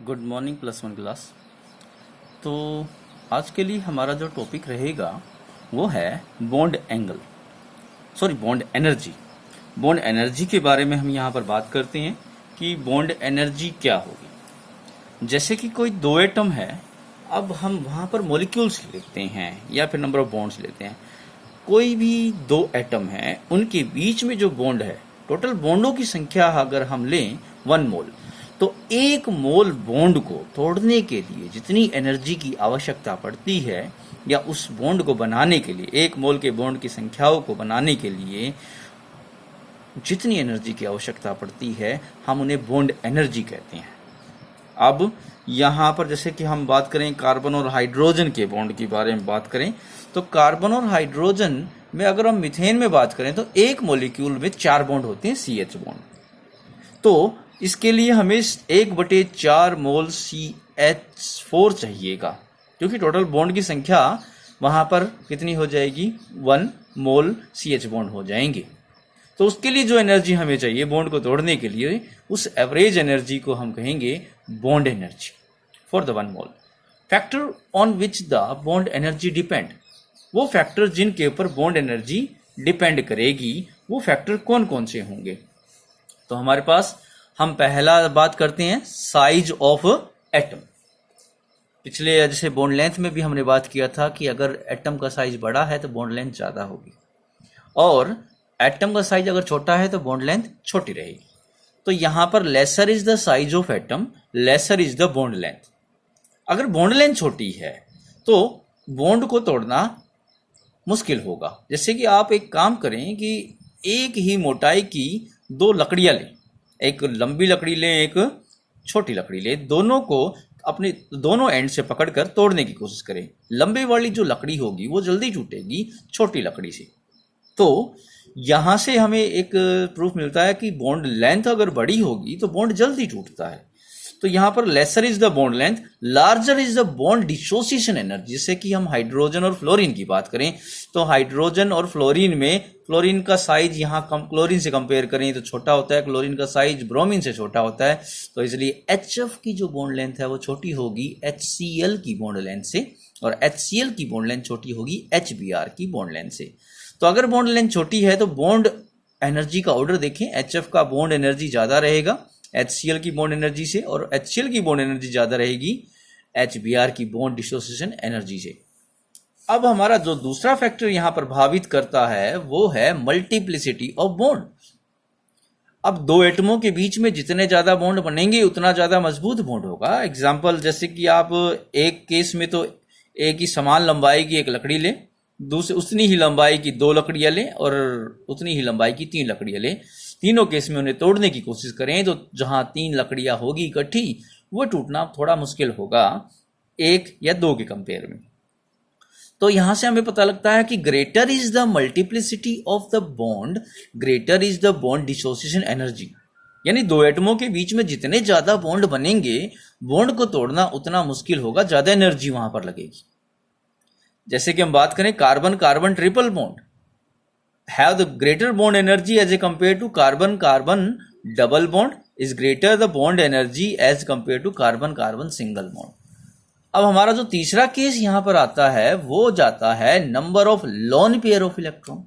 Good morning +1 class. तो आज के लिए हमारा जो टॉपिक रहेगा वो है bond angle, sorry bond energy. Bond energy के बारे में हम यहाँ पर बात करते हैं कि बॉन्ड एनर्जी क्या होगी। जैसे कि कोई दो एटम है, अब हम वहाँ पर मॉलिक्यूल्स लेते हैं या फिर नंबर ऑफ बॉन्ड्स लेते हैं। कोई भी दो एटम है, उनके बीच में जो बॉन्ड है, टोटल बॉन्डों की संख्या अगर हम लें 1 मोल, तो 1 मोल बॉन्ड को तोड़ने के लिए जितनी एनर्जी की आवश्यकता पड़ती है या उस बॉन्ड को बनाने के लिए, 1 मोल के बॉन्ड की संख्याओं को बनाने के लिए जितनी एनर्जी की आवश्यकता पड़ती है, हम उन्हें बॉन्ड एनर्जी कहते हैं। अब यहाँ पर जैसे कि हम बात करें कार्बन और हाइड्रोजन के बॉन्ड के बारे में बात करें, तो कार्बन और हाइड्रोजन में अगर हम मीथेन में बात करें तो एक मॉलिक्यूल में 4 बॉन्ड होते हैं, CH बॉन्ड। तो इसके लिए हमें 1/4 मोल CH4 चाहिएगा, क्योंकि टोटल बॉन्ड की संख्या वहां पर कितनी हो जाएगी, 1 मोल CH बॉन्ड हो जाएंगे। तो उसके लिए जो एनर्जी हमें चाहिए बॉन्ड को तोड़ने के लिए, उस एवरेज एनर्जी को हम कहेंगे bond energy for the 1 mole. Factor on which the bond energy depend, वो फैक्टर जिनके ऊपर बॉन्ड एनर्जी डिपेंड करेगी, वो फैक्टर कौन कौन से होंगे। तो हमारे पास हम पहला बात करते हैं साइज ऑफ एटम। पिछले जैसे बॉन्ड लेंथ में भी हमने बात किया था कि अगर एटम का साइज बड़ा है तो बॉन्ड लेंथ ज़्यादा होगी, और एटम का साइज अगर छोटा है तो बॉन्ड लेंथ छोटी रहेगी। तो यहाँ पर lesser is the size of atom, lesser is the bond length. अगर बॉन्ड लेंथ छोटी है तो बॉन्ड को तोड़ना मुश्किल होगा। जैसे कि आप एक काम करें कि एक ही मोटाई की 2 लकड़ियाँ लें, एक लंबी लकड़ी लें, एक छोटी लकड़ी लें, दोनों को अपने दोनों एंड से पकड़कर तोड़ने की कोशिश करें। लंबी वाली जो लकड़ी होगी वो जल्दी टूटेगी छोटी लकड़ी से। तो यहाँ से हमें एक प्रूफ मिलता है कि बॉन्ड लेंथ अगर बड़ी होगी तो बॉन्ड जल्दी टूटता है। तो यहाँ पर lesser is the bond length, larger is the bond dissociation energy. जैसे कि हम हाइड्रोजन और फ्लोरीन की बात करें तो हाइड्रोजन और फ्लोरीन में फ्लोरीन का साइज यहाँ कम क्लोरीन से कंपेयर करें तो छोटा होता है, क्लोरीन का साइज ब्रोमीन से छोटा होता है। तो इसलिए HF की जो बॉन्ड लेंथ है वो छोटी होगी HCl की बॉन्ड लेंथ से, और HCl की बॉन्ड लेंथ छोटी होगी HBr की बॉन्ड लेंथ से। तो अगर बॉन्ड लेंथ छोटी है तो बॉन्ड एनर्जी का ऑर्डर देखें, HF का बॉन्ड एनर्जी ज़्यादा रहेगा HCl की बॉन्ड एनर्जी से, और HCl की बॉन्ड एनर्जी ज़्यादा रहेगी HBr की बॉन्ड डिसोसिएशन एनर्जी से। अब हमारा जो दूसरा फैक्टर यहाँ प्रभावित करता है वो है मल्टीप्लिसिटी ऑफ बॉन्ड। अब दो एटमों के बीच में जितने ज़्यादा बॉन्ड बनेंगे उतना ज़्यादा मजबूत बॉन्ड होगा। एग्जाम्पल जैसे कि आप एक केस में तो एक ही समान लंबाई की एक लकड़ी लें, दूसरे उतनी ही लंबाई की 2 लकड़ियाँ लें, और उतनी ही लंबाई की 3 लकड़ियाँ लें। तीनों केस में उन्हें तोड़ने की कोशिश करें तो जहां 3 लकड़ियां होगी इकट्ठी, वो टूटना थोड़ा मुश्किल होगा 1 या 2 के कंपेयर में। तो यहां से हमें पता लगता है कि greater is the multiplicity of the bond, greater is the bond dissociation energy. यानी दो एटमों के बीच में जितने ज्यादा बॉन्ड बनेंगे, बॉन्ड को तोड़ना उतना मुश्किल होगा, ज्यादा एनर्जी वहां पर लगेगी। जैसे कि हम बात करें carbon carbon triple bond have the greater bond energy as compared to carbon carbon double bond is greater the bond energy as compared to carbon carbon single bond। अब हमारा जो तीसरा केस यहां पर आता है वो जाता है number of lone pair of electron.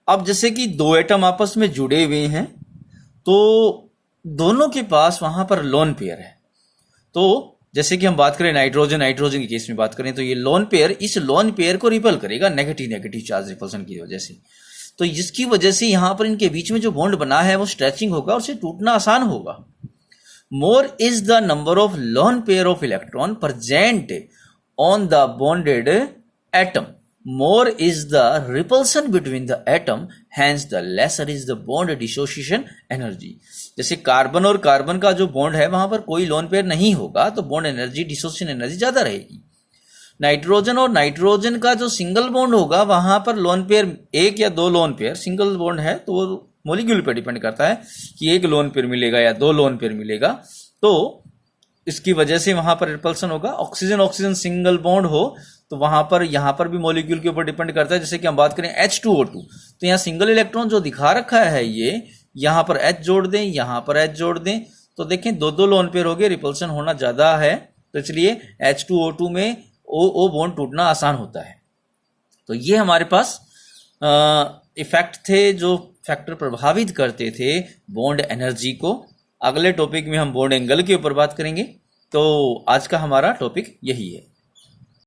अब जैसे कि 2 एटम आपस में जुड़े हुए हैं तो दोनों के पास वहां पर लोन पेयर है। तो जैसे कि हम बात करें नाइट्रोजन के केस में बात करें तो ये लोन पेयर इस लोन पेयर को रिपल करेगा नेगेटिव चार्ज रिपल्सन की वजह से। तो जिसकी वजह से यहां पर इनके बीच में जो बॉन्ड बना है वो स्ट्रेचिंग होगा और उसे टूटना आसान होगा। More is the number of lone pair of electron present on the bonded atom, more is the repulsion between the atom, hence the lesser is the bond dissociation energy। जैसे कार्बन और carbon का जो bond है वहां पर कोई lone pair नहीं होगा तो बॉन्ड एनर्जी डिसोसिएशन एनर्जी ज्यादा रहेगी। नाइट्रोजन और नाइट्रोजन का जो सिंगल बॉन्ड होगा वहां पर लोन पेयर 1 या 2 लोन पेयर, सिंगल बॉन्ड है तो वो मॉलिक्यूल पे डिपेंड करता है कि 1 लोन पेयर मिलेगा या 2 लोन पेयर मिलेगा। तो इसकी वजह से वहां पर रिपल्सन होगा। ऑक्सीजन ऑक्सीजन सिंगल बॉन्ड हो तो वहां पर यहां पर भी मॉलिक्यूल के ऊपर डिपेंड करता है। जैसे कि हम बात करें H2O2 तो यहाँ सिंगल इलेक्ट्रॉन जो दिखा रखा है ये, यहां पर H जोड़ दें, यहां पर H जोड़ दें तो देखें दो दो लोन पेयर हो गए, रिपल्शन होना ज़्यादा है, तो इसलिए H2O2 में O बॉन्ड टूटना आसान होता है। तो ये हमारे पास इफेक्ट थे जो फैक्टर प्रभावित करते थे बॉन्ड एनर्जी को। अगले टॉपिक में हम बॉन्ड एंगल के ऊपर बात करेंगे। तो आज का हमारा टॉपिक यही है।